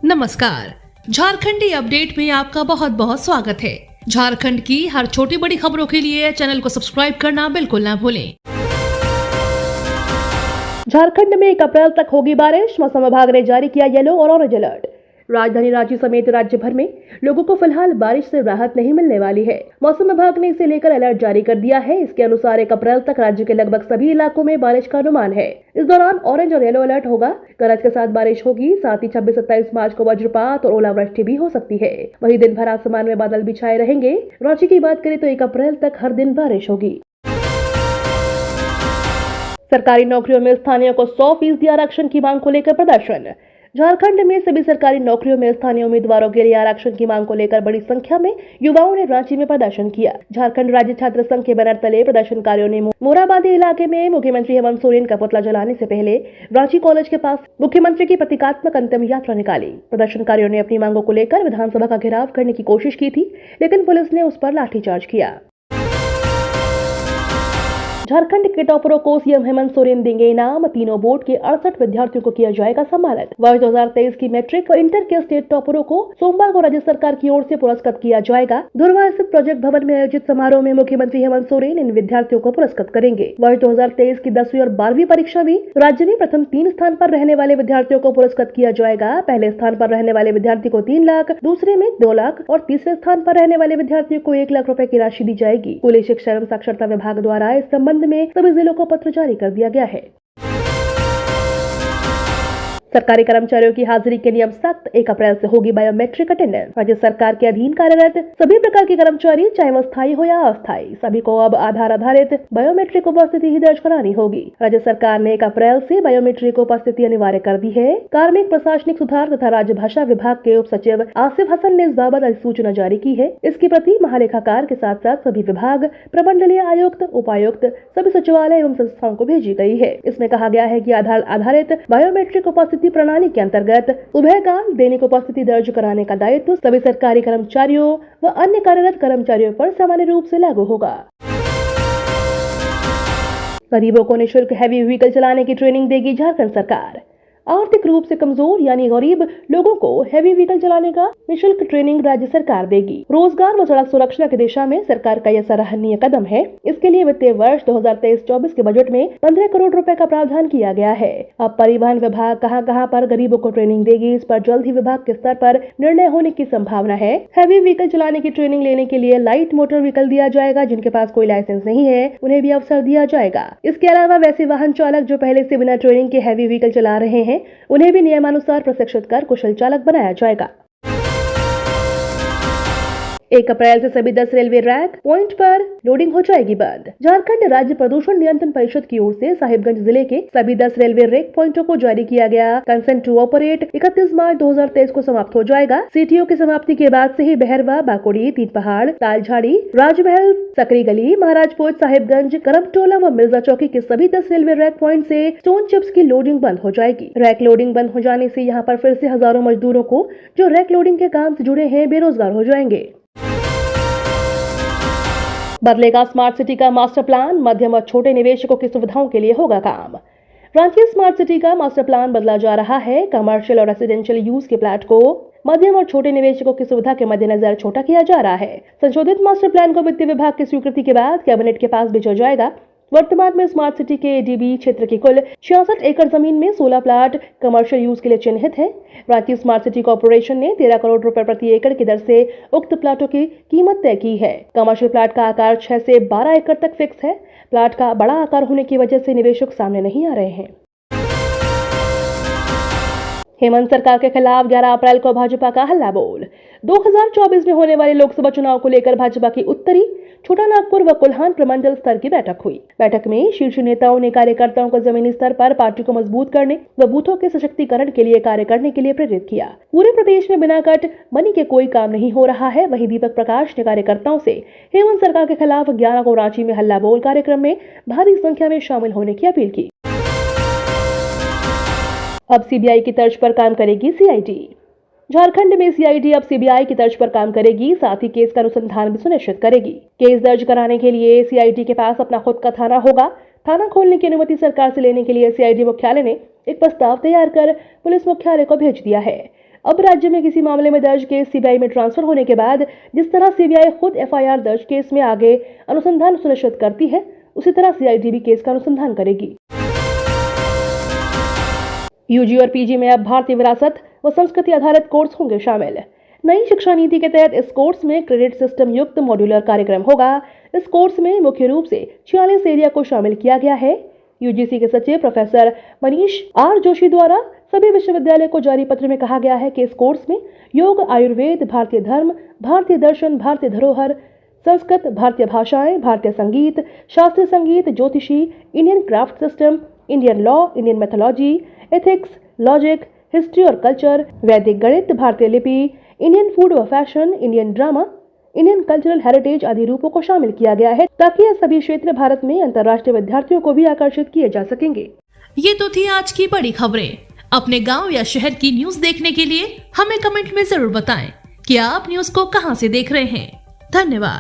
नमस्कार। झारखंडी अपडेट में आपका बहुत बहुत स्वागत है। झारखंड की हर छोटी बड़ी खबरों के लिए चैनल को सब्सक्राइब करना बिल्कुल ना भूलें। झारखंड में 1 अप्रैल तक होगी बारिश। मौसम विभाग ने जारी किया येलो और ऑरेंज अलर्ट। राजधानी रांची समेत राज्य भर में लोगों को फिलहाल बारिश से राहत नहीं मिलने वाली है। मौसम विभाग ने इसे लेकर अलर्ट जारी कर दिया है। इसके अनुसार 1 अप्रैल तक राज्य के लगभग सभी इलाकों में बारिश का अनुमान है। इस दौरान ऑरेंज और येलो अलर्ट होगा। गरज के साथ बारिश होगी। साथ ही 26-27 मार्च को वज्रपात और ओलावृष्टि भी हो सकती है। वहीं दिन भर आसमान में बादल भी छाए रहेंगे। रांची की बात करें तो 1 अप्रैल तक हर दिन बारिश होगी। सरकारी नौकरियों में स्थानीय को 100% आरक्षण की मांग को लेकर प्रदर्शन। झारखंड में सभी सरकारी नौकरियों में स्थानीय उम्मीदवारों के लिए आरक्षण की मांग को लेकर बड़ी संख्या में युवाओं ने रांची में प्रदर्शन किया। झारखंड राज्य छात्र संघ के बैनर तले प्रदर्शनकारियों ने मोराबादी इलाके में मुख्यमंत्री हेमंत सोरेन का पुतला जलाने से पहले रांची कॉलेज के पास मुख्यमंत्री की प्रतीकात्मक अंतिम यात्रा निकाली। प्रदर्शनकारियों ने अपनी मांगों को लेकर विधानसभा का घेराव करने की कोशिश की थी, लेकिन पुलिस ने उस पर लाठीचार्ज किया। झारखंड के टॉपरों को सीएम हेमंत सोरेन देंगे इनाम। तीनों बोर्ड के 68 विद्यार्थियों को किया जाएगा सम्मानित। वर्ष 2023 की मैट्रिक और इंटर के स्टेट टॉपरों को सोमवार को राज्य सरकार की ओर से पुरस्कृत किया जाएगा। धुरवा स्थित प्रोजेक्ट भवन में आयोजित समारोह में मुख्यमंत्री हेमंत सोरेन इन विद्यार्थियों को पुरस्कृत करेंगे। वर्ष 2023 की 10वीं और 12वीं परीक्षा में राज्य में प्रथम 3 स्थान पर रहने वाले विद्यार्थियों को पुरस्कृत किया जाएगा। पहले स्थान पर रहने वाले विद्यार्थी को 3 लाख, दूसरे में 2 लाख और तीसरे स्थान पर रहने वाले विद्यार्थियों को 1 लाख रुपए की राशि दी जाएगी। स्कूली शिक्षा एवं साक्षरता विभाग द्वारा इस संबंध में सभी जिलों को पत्र जारी कर दिया गया है। सरकारी कर्मचारियों की हाजिरी के नियम सख्त। 1 अप्रैल से होगी बायोमेट्रिक अटेंडेंस। राज्य सरकार के अधीन कार्यरत सभी प्रकार के कर्मचारी, चाहे वो स्थायी हो या अस्थायी, सभी को अब आधार आधारित बायोमेट्रिक उपस्थिति ही दर्ज करानी होगी। राज्य सरकार ने 1 अप्रैल से बायोमेट्रिक उपस्थिति अनिवार्य कर दी है। कार्मिक प्रशासनिक सुधार तथा राजभाषा विभाग के उप सचिव आसिफ हसन ने इस बाबत अधिसूचना जारी की है। इसकी प्रति महालेखाकार के साथ साथ सभी विभाग, प्रमंडलीय आयुक्त, उपायुक्त, सभी सचिवालय एवं संस्थाओं को भेजी गई है। इसमें कहा गया है कि आधार आधारित बायोमेट्रिक उपस्थिति प्रणाली के अंतर्गत उभयकाल दैनिक उपस्थिति दर्ज कराने का दायित्व सभी सरकारी कर्मचारियों व अन्य कार्यरत कर्मचारियों पर सामान्य रूप से लागू होगा। गरीबों को निःशुल्क हैवी व्हीकल चलाने की ट्रेनिंग देगी झारखंड सरकार। आर्थिक रूप से कमजोर यानी गरीब लोगों को हैवी व्हीकल चलाने का निःशुल्क ट्रेनिंग राज्य सरकार देगी। रोजगार व सड़क सुरक्षा की दिशा में सरकार का यह सराहनीय कदम है। इसके लिए वित्तीय वर्ष 2023-24 के बजट में 15 करोड़ रुपए का प्रावधान किया गया है। अब परिवहन विभाग कहां पर गरीबों को ट्रेनिंग देगी, इस पर जल्द ही विभाग के स्तर पर निर्णय होने की संभावना है। हैवी व्हीकल चलाने की ट्रेनिंग लेने के लिए लाइट मोटर व्हीकल दिया जाएगा। जिनके पास कोई लाइसेंस नहीं है उन्हें भी अवसर दिया जाएगा। इसके अलावा वैसे वाहन चालक जो पहले से बिना ट्रेनिंग के हैवी व्हीकल चला रहे हैं उन्हें भी नियमानुसार प्रशिक्षित कर कुशल चालक बनाया जाएगा। 1 अप्रैल से सभी 10 रेलवे रैक पॉइंट पर लोडिंग हो जाएगी बंद। झारखंड राज्य प्रदूषण नियंत्रण परिषद की ओर से साहिबगंज जिले के सभी 10 रेलवे रेक पॉइंटों को जारी किया गया कंसेंट टू ऑपरेट 31 मार्च 2023 को समाप्त हो जाएगा। सीटीओ की समाप्ति के बाद से ही बहरवा, बाकोड़ी, तीन पहाड़, तालझाड़ी, राजमहल, सकरी गली, महाराजपुर, साहिबगंज, करमटोला व मिर्जा चौकी के सभी 10 रेलवे रैक पॉइंट से स्टोन चिप्स की लोडिंग बंद हो जाएगी। रैक लोडिंग बंद हो जाने से यहाँ पर फिर से हजारों मजदूरों को जो रैक लोडिंग के काम से जुड़े हैं बेरोजगार हो जाएंगे। बदलेगा स्मार्ट सिटी का मास्टर प्लान। मध्यम और छोटे निवेशकों की सुविधाओं के लिए होगा काम। रांची स्मार्ट सिटी का मास्टर प्लान बदला जा रहा है। कमर्शियल और रेसिडेंशियल यूज के प्लाट को मध्यम और छोटे निवेशकों की सुविधा के मद्देनजर छोटा किया जा रहा है। संशोधित मास्टर प्लान को वित्त विभाग की स्वीकृति के बाद कैबिनेट के पास भेजा जाएगा। वर्तमान में स्मार्ट सिटी के एडीबी क्षेत्र की कुल 66 एकड़ जमीन में 16 प्लाट कमर्शियल यूज के लिए चिन्हित है। रांची स्मार्ट सिटी कॉर्पोरेशन ने 13 करोड़ रुपए प्रति एकड़ की दर से उक्त प्लाटों की कीमत तय की है। कमर्शियल प्लाट का आकार 6 से 12 एकड़ तक फिक्स है। प्लाट का बड़ा आकार होने की वजह से निवेशक सामने नहीं आ रहे हैं। हेमंत सरकार के खिलाफ 11 अप्रैल को भाजपा का हल्ला बोल। 2024 में होने वाले लोकसभा चुनाव को लेकर भाजपा की उत्तरी, छोटा नागपुर व कोल्हान प्रमंडल स्तर की बैठक हुई। बैठक में शीर्ष नेताओं ने कार्यकर्ताओं को जमीनी स्तर पर पार्टी को मजबूत करने व बूथों के सशक्तिकरण के लिए कार्य करने के लिए प्रेरित किया। पूरे प्रदेश में बिना कट मनी के कोई काम नहीं हो रहा है। वहीं दीपक प्रकाश ने कार्यकर्ताओं से हेमंत सरकार के खिलाफ 11 को रांची में हल्ला बोल कार्यक्रम में भारी संख्या में शामिल होने की अपील की। अब सीबीआई की तर्ज पर काम करेगी सीआईडी। झारखंड में सीआईडी अब सीबीआई की तर्ज पर काम करेगी। साथ ही केस का अनुसंधान भी सुनिश्चित करेगी। केस दर्ज कराने के लिए सीआईडी के पास अपना खुद का थाना होगा। थाना खोलने की अनुमति सरकार से लेने के लिए सीआईडी मुख्यालय ने एक प्रस्ताव तैयार कर पुलिस मुख्यालय को भेज दिया है। अब राज्य में किसी मामले में दर्ज केस सीबीआई में ट्रांसफर होने के बाद जिस तरह सीबीआई खुद एफआईआर दर्ज केस में आगे अनुसंधान सुनिश्चित करती है, उसी तरह सीआईडी भी केस का अनुसंधान करेगी। यूजी और पीजी में अब भारतीय विरासत व संस्कृति आधारित कोर्स होंगे शामिल। नई शिक्षा नीति के तहत इस कोर्स में क्रेडिट सिस्टम युक्त मॉड्यूलर कार्यक्रम होगा। इस कोर्स में मुख्य रूप से 46 एरिया को शामिल किया गया है। यूजीसी के सचिव प्रोफेसर मनीष आर जोशी द्वारा सभी विश्वविद्यालय को जारी पत्र में कहा गया है कि इस कोर्स में योग, आयुर्वेद, भारतीय धर्म, भारतीय दर्शन, भारतीय धरोहर, संस्कृत, भारतीय भाषाएं, भारतीय संगीत, शास्त्रीय संगीत, ज्योतिषी, Indian craft system, Indian law, Indian mythology, ethics, logic, history और कल्चर, वैदिक गणित, भारतीय लिपि, इंडियन फूड व fashion, Indian drama, Indian cultural heritage आदि रूपों को शामिल किया गया है ताकि यह सभी क्षेत्र भारत में अंतर्राष्ट्रीय विद्यार्थियों को भी आकर्षित किए जा सकेंगे। ये तो थी आज की बड़ी खबरें। अपने गांव या शहर की न्यूज देखने के लिए हमें कमेंट में जरूर बताएं कि आप न्यूज को कहां से देख रहे हैं। धन्यवाद।